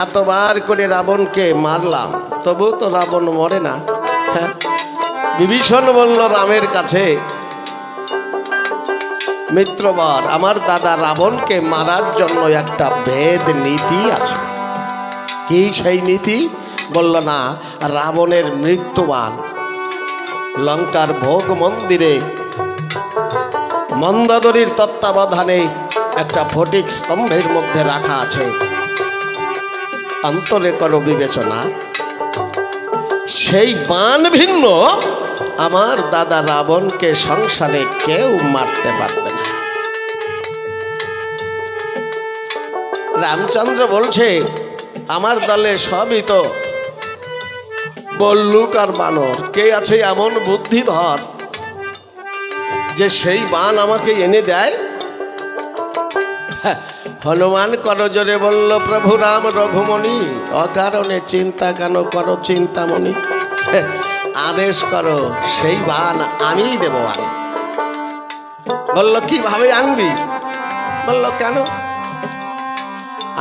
এতবার করে রাবণকে মারলাম, তবু তো রাবণ মরে না। বিভীষণ বলল রামের কাছে, মিত্রবর, আমার দাদা রাবণকে মারার জন্য একটা ভেদ নীতি আছে। কি সেই নীতি? বলল না, রাবণের মৃত্যুবান লঙ্কার ভোগ মন্দিরে মন্দাদরীর তত্ত্বাবধানে একটা ফটিক স্তম্ভের মধ্যে রাখা আছে। অন্তরে করো বিবেচনা, সেই বাণ ভিন্ন আমার দাদা রাবণকে সংসারে কেউ মারতে পারবে না। রামচন্দ্র বলছে, আমার দলে সবই তো বল্লুক আর বানর, কে আছে এমন বুদ্ধিধর যে সেই বাণ আমাকে এনে দেয়? হনুমান করজোরে বলল, প্রভু রাম রঘুমণি, অকারণে চিন্তা কেন করো চিন্তামণি? আদেশ করো, সেই বাণ আমিই দেব। আমি বলল, কিভাবে আনবি? বলল, কেন?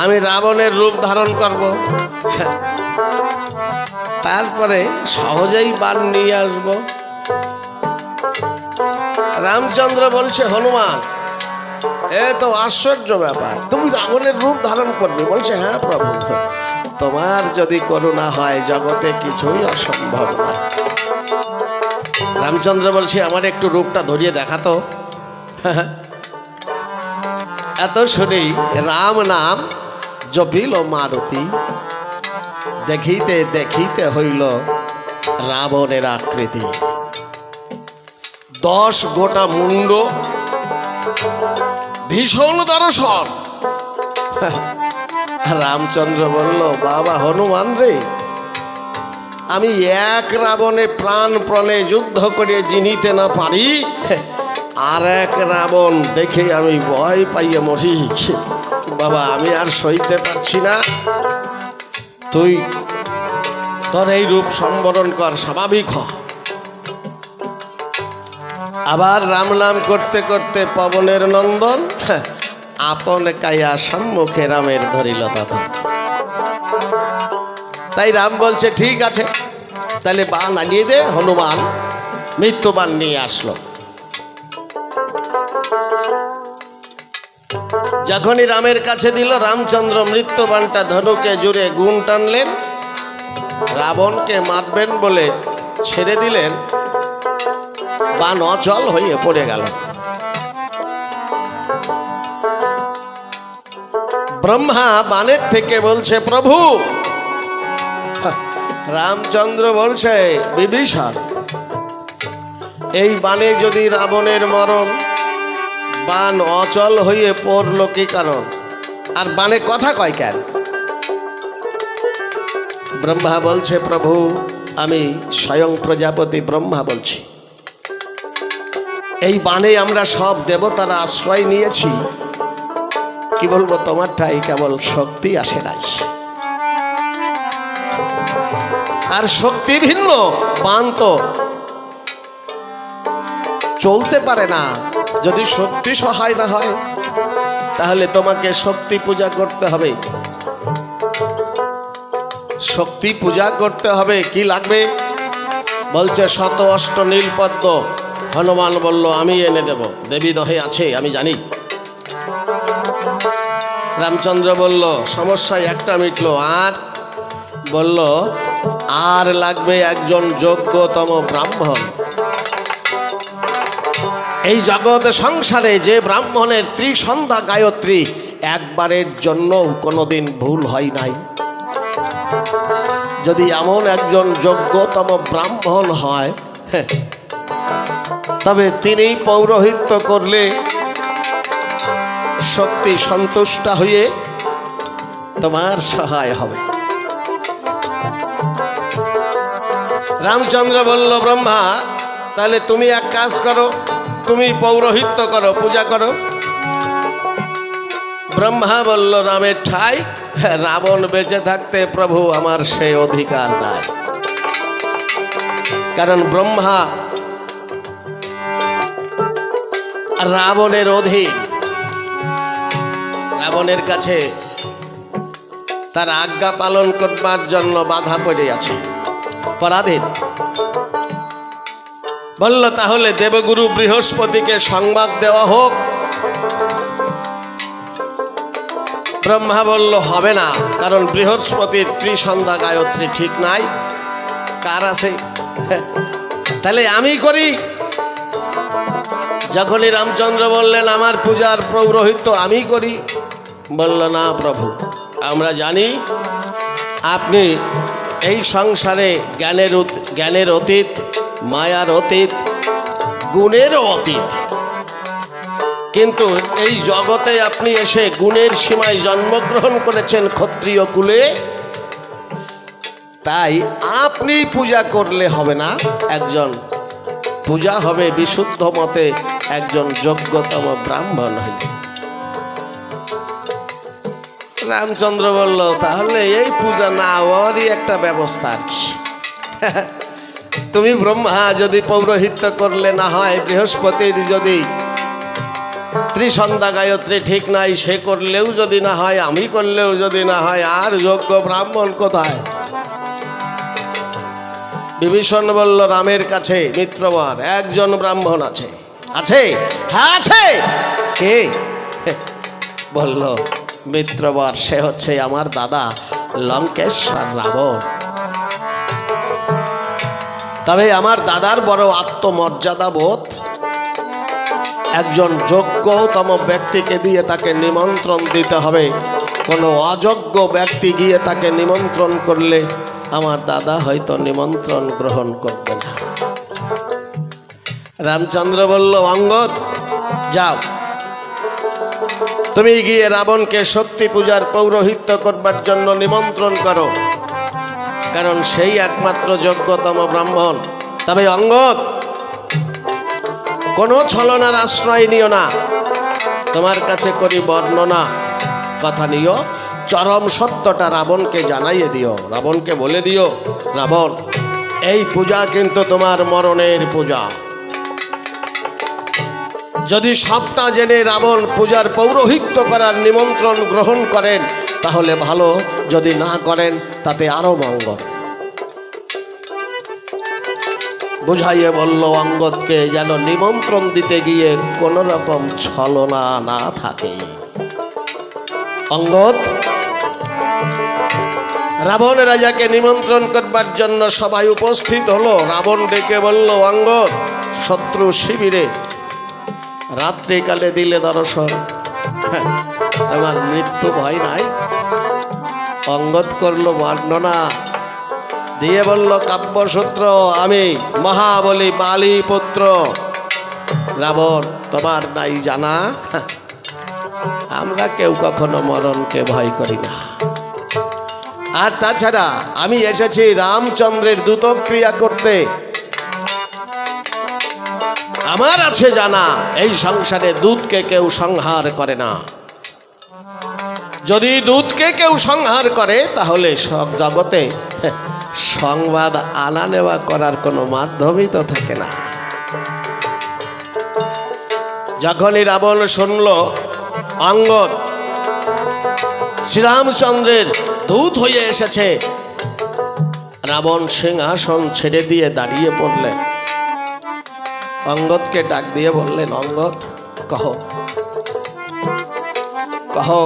আমি রাবণের রূপ ধারণ করব, তারপরে সহজেই বাণ নিয়ে আসব। রামচন্দ্র বলছে, হনুমান, এ তো আশ্চর্য ব্যাপার, তুমি রাবণের রূপ ধারণ করবে? বলছে, হ্যাঁ প্রভু, তোমার যদি করুণা হয় জগতে কিছুই অসম্ভব না। রামচন্দ্র বলছে, আমার একটু রূপটা ধরিয়ে দেখাতো। এত শুনেই রাম নাম জপিল মারুতি, দেখিতে দেখিতে হইল রাবণের আকৃতি। 10 গোটা মুন্ড, ভীষণ দর্শন। রামচন্দ্র বলল, বাবা হনুমান রে, আমি এক রাবণে প্রাণপণে যুদ্ধ করে জিনিতে না পারি, আর এক রাবণ দেখে আমি ভয় পাইয়ে মরি। বাবা, আমি আর সইতে পারছি না, তুই তোর এই রূপ সম্বরণ কর, স্বাভাবিক হ। আবার রাম নাম করতে করতে পবনের নন্দন আপন কায়া সম্মুখে রামের ধরিল তখন। তাই রাম বলছে, ঠিক আছে, তাহলে বাণ আনিয়ে দে। হনুমান মৃত্যুবাণ নিয়ে আসলো। যখনই রামের কাছে দিল, রামচন্দ্র মৃত্যুবাণটা ধনুকে জুড়ে গুণ টানলেন, রাবণকে মারবেন বলে ছেড়ে দিলেন, বাণ অচল হয়ে পড়ে গেল। ব্রহ্মা বাণের থেকে বলছে, প্রভু। রামচন্দ্র বলছে, বিভীষণ, এই বাণে যদি রাবণের মরণ, বাণ অচল হয়ে পড়ল কি কারণ? আর বাণে কথা কয় কেন? ব্রহ্মা বলছে, প্রভু, আমি স্বয়ং প্রজাপতি ব্রহ্মা বলছি, এই বাণে আমরা সব দেবতারা আশ্রয় নিয়েছি। কি বলবো, তোমারটাই কেবল শক্তি আসে নাই, আর শক্তি ভিন্ন বাণ তো চলতে পারে না। যদি শক্তি সহায় না হয়, তাহলে তোমাকে শক্তি পূজা করতে হবে। শক্তি পূজা করতে হবে, কি লাগবে? বলছে, শত অষ্ট নীলপদ্ম। হনুমান বলল, আমি এনে দেব, দেবী দহে আছে, আমি জানি। রামচন্দ্র বলল, সমস্যা একটা মিটলো। আর বলল, আর লাগবে একজন যোগ্যতম ব্রাহ্মণ। এই জগৎ সংসারে যে ব্রাহ্মণের ত্রিসন্ধ্যা গায়ত্রী একবারের জন্য কোনোদিন ভুল হয় নাই, যদি এমন একজন যোগ্যতম ব্রাহ্মণ হয়, তবে তিনি পৌরোহিত্য করলে শক্তি সন্তুষ্ট হয়ে তোমার সহায় হবে। রামচন্দ্র বলল, ব্রহ্মা, তাহলে তুমি এক কাজ করো, তুমি পৌরোহিত্য করো, পূজা করো। ব্রহ্মা বলল, রামের ঠাই রাবণ বেঁচে থাকতে প্রভু আমার সেই অধিকার নাই। কারণ ব্রহ্মা রাবণের অধীন, রাবণের কাছে তার আজ্ঞা পালন করবার জন্য বাধা পড়ে আছে, পরাধীন। বলল তাহলে দেবগুরু বৃহস্পতিকে সংবাদ দেওয়া হোক। ব্রহ্মা বলল হবে না, কারণ বৃহস্পতির ত্রিসন্ধ্যা গায়ত্রী ঠিক নাই। কার আছে? তাহলে আমি করি। যখনই রামচন্দ্র বললেন আমার পূজার পৌরোহিত্য আমি করি, বলল না প্রভু, আমরা জানি আপনি এই সংসারে জ্ঞানের অতীত, মায়ার অতীত, গুণেরও অতীত, কিন্তু এই জগতে আপনি এসে গুণের সীমায় জন্মগ্রহণ করেছেন ক্ষত্রিয় কুলে, তাই আপনি পূজা করলে হবে না, একজন পূজা হবে বিশুদ্ধ মতে একজন যোগ্যতম ব্রাহ্মণ হইলে। রামচন্দ্র বলল তাহলে এই পূজা না হওয়ারই একটা ব্যবস্থা আর কি। তুমি ব্রহ্মা যদি পৌরোহিত্য করলে না হয়, বৃহস্পতির যদি ত্রিসন্ধ্যা গায়ত্রী ঠিক নাই সে করলেও যদি না হয়, আমি করলেও যদি না হয়, আর যোগ্য ব্রাহ্মণ কোথায়? বিভীষণ বলল রামের কাছে মিত্রবর একজন ব্রাহ্মণ আছে। আছে? হ্যাঁ আছে। কে? বলল মিত্রবর সে হচ্ছে আমার দাদা লঙ্কেশ্বর রাবণ। তবে আমার দাদার বড় আত্মমর্যাদা বোধ, একজন যোগ্যতম ব্যক্তিকে দিয়ে তাকে নিমন্ত্রণ দিতে হবে। কোনো অযোগ্য ব্যক্তি গিয়ে তাকে নিমন্ত্রণ করলে আমার দাদা হয়তো নিমন্ত্রণ গ্রহণ করবে না। রামচন্দ্র বলল অঙ্গদ যাও, তুমি গিয়ে রাবণকে শক্তি পূজার পৌরোহিত্য করবার জন্য নিমন্ত্রণ করো, কারণ সেই একমাত্র যোগ্যতম ব্রাহ্মণ। তবে অঙ্গদ কোনো ছলনার আশ্রয় নিও না, তোমার কাছে করি বর্ণনা, কথা নিও, চরম সত্যটা রাবণকে জানাইয়ে দিও, রাবণকে বলে দিও রাবণ এই পূজা কিন্তু তোমার মরণের পূজা। যদি সবটা জেনে রাবণ পূজার পৌরোহিত্য করার নিমন্ত্রণ গ্রহণ করেন তাহলে ভালো, যদি না করেন তাতে আরো মঙ্গল। বুঝাইয়ে বলল অঙ্গদকে যেন নিমন্ত্রণ দিতে গিয়ে কোন রকম ছলনা না থাকে। অঙ্গদ রাবণ রাজাকে নিমন্ত্রণ করবার জন্য সবাই উপস্থিত হলো। রাবণ ডেকে বলল অঙ্গদ শত্রু শিবিরে রাত্রিকালে দিলে দর্শন, আমার মৃত্যু ভয় নাই। অঙ্গদ করলো বর্ণনা দিয়ে বলল কাব্যসূত্র আমি মহাবলী বালি পুত্র রাবণ, তোমার নাই জানা আমরা কেউ কখনো মরণকে ভয় করি না। আর তাছাড়া আমি এসেছি রামচন্দ্রের দূতক্রিয়া করতে। আমার আছে জানা এই সংসারে দূতকে কেউ সংহার করে না। যদি দূতকে কেউ সংহার করে তাহলে সব জগতে সংবাদ আনা নেওয়া করার কোনো মাধ্যমই তো থাকে না। যখনই রাবণ শুনল অঙ্গদ শ্রীরামচন্দ্রের দূত হয়ে এসেছে, রাবণ সিংহাসন ছেড়ে দিয়ে দাঁড়িয়ে পড়লেন। অঙ্গদকে ডাক দিয়ে বললেন অঙ্গদ কহো কহো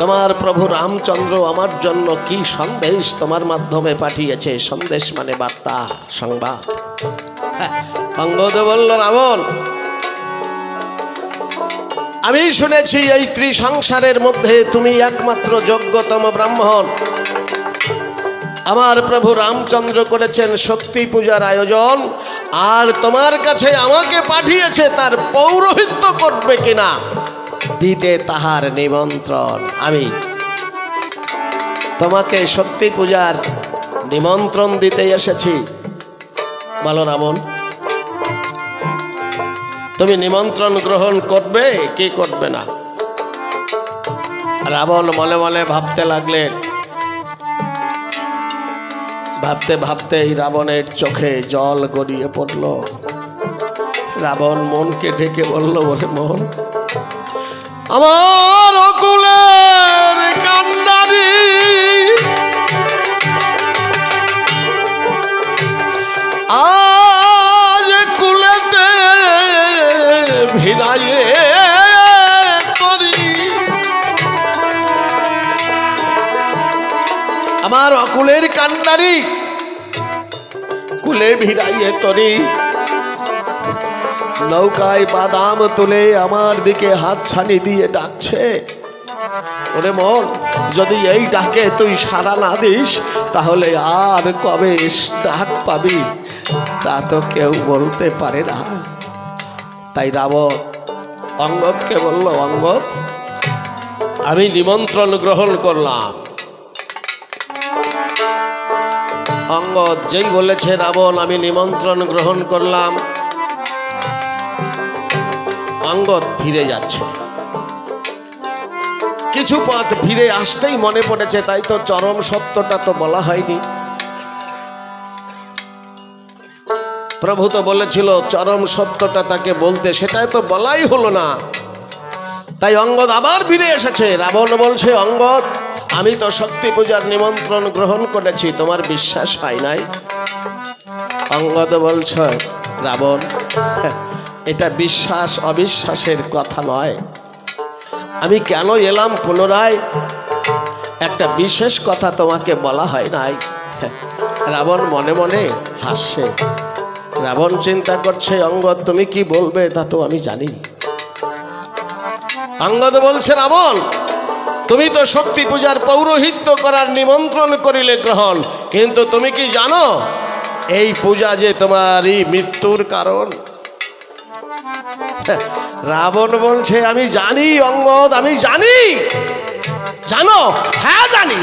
তোমার প্রভু রামচন্দ্র আমার জন্য কি সন্দেশ তোমার মাধ্যমে পাঠিয়েছে? সন্দেশ মানে বার্তা, সংবাদ। অঙ্গদ বলল রাবণ আমি শুনেছি এই ত্রিসংসারের মধ্যে তুমি একমাত্র যোগ্যতম ব্রাহ্মণ। আমার প্রভু রামচন্দ্র করেছেন শক্তি পূজার আয়োজন, আর তোমার কাছে আমাকে পাঠিয়েছে তার পৌরোহিত্য করবে কিনা দিতে তাহার নিমন্ত্রণ। আমি তোমাকে শক্তি পূজার নিমন্ত্রণ দিতে এসেছি। বলো রাবণ তুমি নিমন্ত্রণ গ্রহণ করবে কি করবে না? রাবণ মনে মনে ভাবতে লাগলেন। ভাবতে ভাবতেই রাবণের চোখে জল গড়িয়ে পড়ল। রাবণ মনকে ডেকে বলল বলে মন আমার অকুলের কান্ডারি আমার অকুলের কান্ডারি কুলে ভিড়াইয়ে তরি নৌকায় বাদাম তুলে আমার দিকে হাত ছানি দিয়ে ডাকছে। ওরে মন, যদি এই ডাকে তুই সাড়া না দিস তাহলে আর কবে ডাক পাবি তা তো কেউ বলতে পারে না। তাই রাবণ অঙ্গদকে বলল, অঙ্গদ আমি নিমন্ত্রণ গ্রহণ করলাম। অঙ্গদ যেই বলেছে রাবণ আমি নিমন্ত্রণ গ্রহণ করলাম, অঙ্গদ ফিরে যাচ্ছে। কিছু পথ ফিরে আসতেই মনে পড়েছে, তাই তো চরম সত্যটা তো বলা হয়নি। প্রভু তো বলেছিল চরম সত্যটা তাকে বলতে, সেটাই তো বলাই হলো না। তাই অঙ্গদ আবার ফিরে এসেছে। রাবণ বলছে, অঙ্গদ আমি তো শক্তি পূজার নিমন্ত্রণ গ্রহণ করেছি, তোমার বিশ্বাস হয় নাই? অঙ্গদ বলছে, রাবণ এটা বিশ্বাস অবিশ্বাসের কথা নয়। আমি কেন এলাম পুনরায়, একটা বিশেষ কথা তোমাকে বলা হয় নাই। রাবণ মনে মনে হাসছে। রাবণ চিন্তা করছে, অঙ্গদ তুমি কি বলবে তা তো আমি জানি। অঙ্গদ বলছে, রাবণ তুমি তো শক্তি পূজার পৌরোহিত্য করার নিমন্ত্রণ করিলে গ্রহণ, কিন্তু তুমি কি জানো এই পূজা যে তোমারই মৃত্যুর কারণ? রাবণ বলছে, আমি জানি অঙ্গদ, আমি জানি। জানো? হ্যাঁ জানি।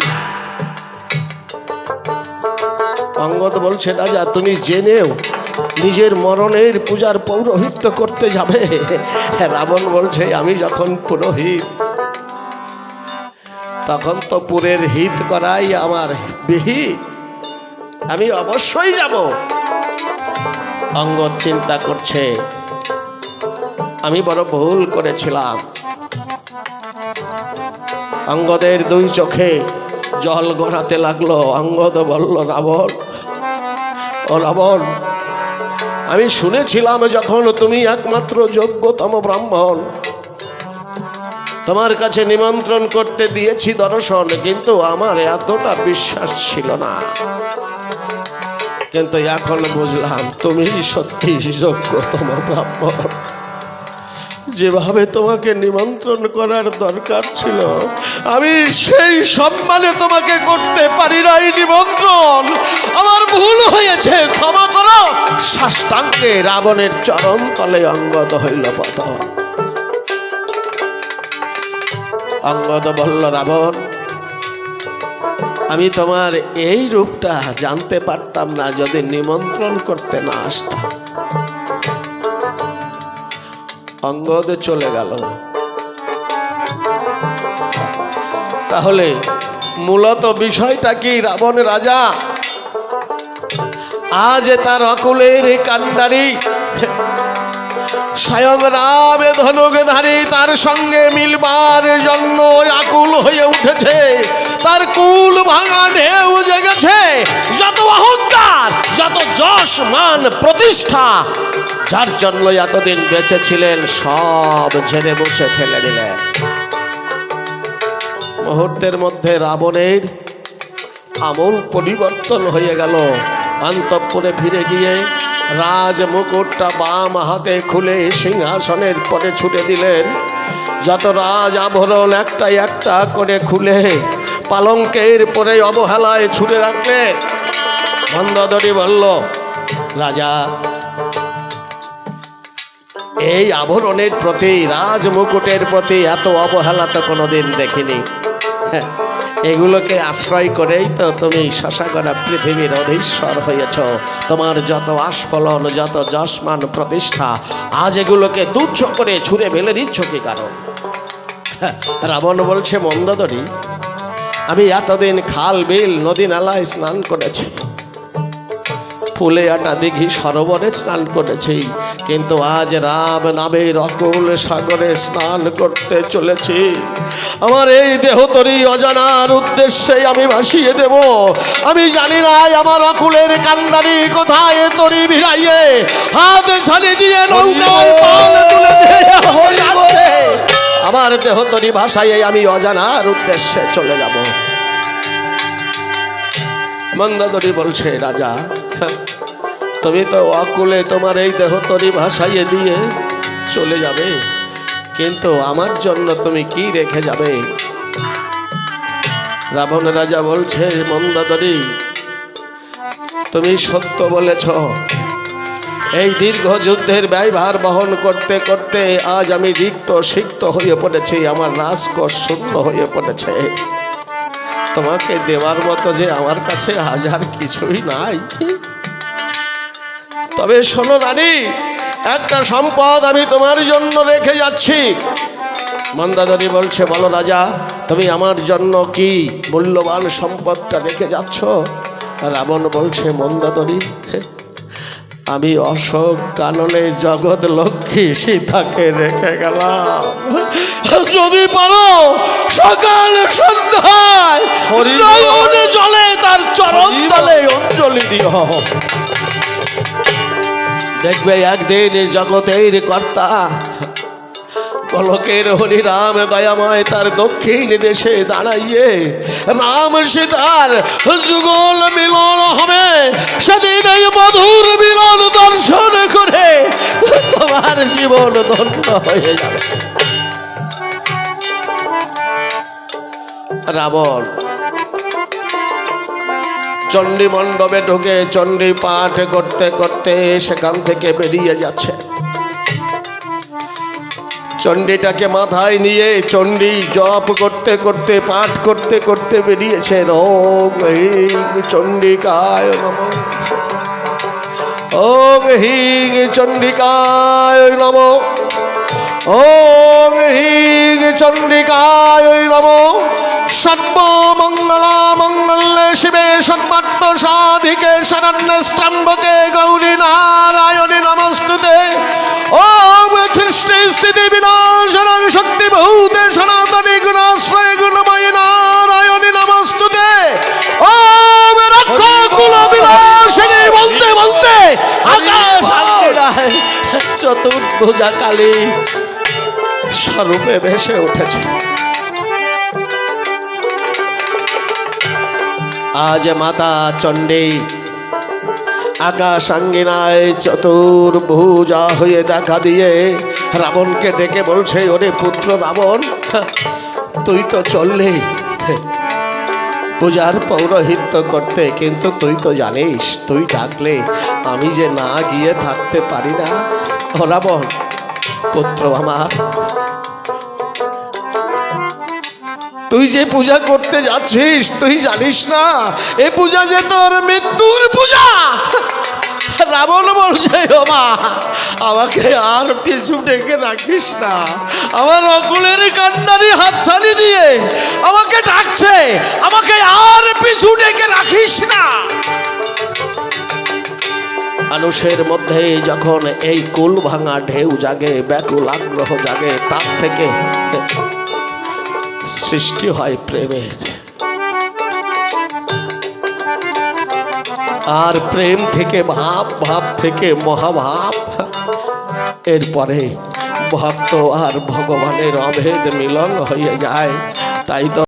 অঙ্গদ বলছে, রাজা তুমি জেনেও নিজের মরণের পূজার পৌরোহিত্য করতে যাবে? রাবণ বলছে, আমি যখন পুরোহিত তখন তো পুরের হিত করাই আমার বিহিত, আমি অবশ্যই যাব। অঙ্গদ চিন্তা করছে, আমি বড় ভুল করেছিলাম। অঙ্গদের দুই চোখে জল গড়াতে লাগলো। অঙ্গদ বলল, রাবণ ও রাবণ, আমি শুনেছিলাম যখন তুমি একমাত্র যোগ্যতম ব্রাহ্মণ, তোমার কাছে নিমন্ত্রণ করতে দিয়েছি দর্শন, কিন্তু আমার এতটা বিশ্বাস ছিল না। কিন্তু এখন বুঝলাম তুমি সত্যি যোগ্যতম ব্রাহ্মণ। যেভাবে তোমাকে নিমন্ত্রণ করার দরকার ছিল আমি সেই সম্মানে তোমাকে করতে পারি নাই নিমন্ত্রণ। আমার ভুল হয়েছে, ক্ষমা করো। সাষ্টাঙ্গে রাবণের চরণ তলে অঙ্গদ হইল পতন। অঙ্গদ বলল, রাবণ আমি তোমার এই রূপটা জানতে পারতাম না যদি নিমন্ত্রণ করতে না আসতাম। অঙ্গদ চলে গেল। তাহলে মূলত বিষয়টা কি? রাবণ রাজা আজ তার অকুলের কান্ডারি স্বয়ং রাম ধনুকধারী তার সঙ্গে মিলবার জন্য আকুল হয়ে উঠেছে। তার কুল ভাঙা ঢেউ জেগেছে। যত অহংকার, যত যশ মান প্রতিষ্ঠা যার জন্য এতদিন বেঁচে ছিলেন সব ঝেড়ে মুছে ফেলে দিলেন। মুহূর্তের মধ্যে রাবণের আমূল পরিবর্তন হয়ে গেল। অন্তঃপুরে ফিরে গিয়ে রাজ মুকুটটা বাম হাতে খুলে সিংহাসনের পরে ছুটে দিলেন। যত রাজ আভরণ একটা একটা করে খুলে পালঙ্কের পরে অবহেলায় ছুটে রাখলেন। মন্দোদরী বলল, রাজা এই আভরণের প্রতি, রাজ মুকুটের প্রতি এত অবহেলা তো কোনোদিন দেখিনি। এগুলোকে আশ্রয় করেই তো তুমি শশাগরা পৃথিবীর অধীশ্বর হয়েছ। তোমার যত আস্ফলন, যত যশমান প্রতিষ্ঠা, আজ এগুলোকে তুচ্ছ করে ছুঁড়ে ফেলে দিচ্ছ কি কারণ? রাবণ বলছে, মন্দোদরী আমি এতদিন খাল বিল নদী নালায় স্নান করেছি, ফুলে আটা দিঘি সরোবরে স্নান করেছি, কিন্তু আজ রাম নামের অকুল সাগরে স্নান করতে চলেছি। আমার এই দেহ তরি অজানার উদ্দেশ্যে আমি ভাসিয়ে দেব। আমি জানি না আমার অকুলের কান্ডারি কোথায় তরি ভিড়াইয়ে হাত ছাড়ি দিয়ে নৌকায় পাল তুলে দিয়ে আমার দেহ তরি ভাসাইয়ে আমি অজানার উদ্দেশ্যে চলে যাব। মন্দাদরি বলছে, রাজা তুমি তো অকুলে তোমার এই দেহ তরি ভাসাইয়ে দিয়ে চলে যাবে, কিন্তু আমার জন্য তুমি কি রেখে যাবে? রাবণ রাজা বলছে, মন্দাদরি তুমি সত্য বলেছ। এই দীর্ঘ যুদ্ধের ব্যয়ভার বহন করতে করতে আজ আমি রিক্ত সিক্ত হয়ে পড়েছি, আমার রাজকোষ শূন্য হয়ে পড়েছে। তোমাকে দেওয়ার মতো যে আমার কাছে আজ আর কিছুই নাই। তবে শোনো রানী, একটা সম্পদ আমি তোমার জন্য রেখে যাচ্ছি। মন্দাদরি বলছে, বলো রাজা, তুমি আমার জন্য কি মূল্যবান সম্পদটা রেখে যাচ্ছ? রাবণ বলছে, মন্দাদরি আমি অশোক কাননে জগৎ লক্ষ্মী সীতাকে রেখে গেলাম। যদি পারো সকাল সন্ধ্যায় হরিজনে জলে তার চরণ তলে অঞ্জলি দিও। দেখবে একদিন জগতের কর্তা গোলকের হরিরাম দয়াময় তার দক্ষিণ দেশে দাঁড়াইয়ে রাম সীতার যুগল মিলন হবে। সেদিন এই মধুর মিলন দর্শন করে তোমার জীবন ধন্য হয়ে যাবে। রাবণ চণ্ডী মণ্ডপে ঢুকে চণ্ডী পাঠ করতে করতে সেখান থেকে বেরিয়ে যাচ্ছে। চণ্ডীটাকে মাথায় নিয়ে চণ্ডী জপ করতে করতে পাঠ করতে করতে বেরিয়েছেন। ওম হিং চণ্ডিকায় নমঃ, ওম হিং চণ্ডিকায় নমঃ, ওম হিং চণ্ডিকায় নমঃ। সর্বমঙ্গলা মঙ্গলে শিবে সর্বার্থ সাধিকে শরণ্যে ত্র্যম্বকে গৌরী নারায়ণী নমস্তুতে। ওম কৃষ্ণে স্থিতি বিনাশনং শক্তি ভূতে সনাতনী গুণাশ্রয় গুণময়ী নারায়ণী নমস্তুতে। ওম রক্ষা কুল বিনাশিনী বলতে বলতে আকাশ আকাশে চতুর্ভুজা কালী স্বরূপে ভেসে উঠেছে। আজ মাতা চণ্ডী আকাশাঙ্গিনায় চতুর্ভুজা হয়ে দেখা দিয়ে রাবণকে ডেকে বলছে, ওরে পুত্র রাবণ, তুই তো চললি পূজার পৌরোহিত্য করতে, কিন্তু তুই তো জানিস তুই ডাকলে আমি যে না গিয়ে থাকতে পারি না। ও রাবণ পুত্র আমার, তুই যে পূজা করতে যাচ্ছিস তুই জানিস না এই পূজা যে তোর মৃত্যুর পূজা। রাবণ বলছে, ও মা, আমাকে আর পিছু ডেকে রাখিস না। আমার অকুলের কান্নারি হাতছানি দিয়ে আমাকে ডাকছে, আমাকে আর পিছু ডেকে রাখিস না। মানুষের মধ্যে যখন এই কুল ভাঙা ঢেউ জাগে, ব্যাকুল আগ্রহ জাগে, তার থেকে সৃষ্টি হয় প্রেমের। আর প্রেম থেকে ভাব, ভাব থেকে মহাভাব, এরপরে ভক্ত আর ভগবানের অভেদ মিলন হয়ে যায়। তাই তো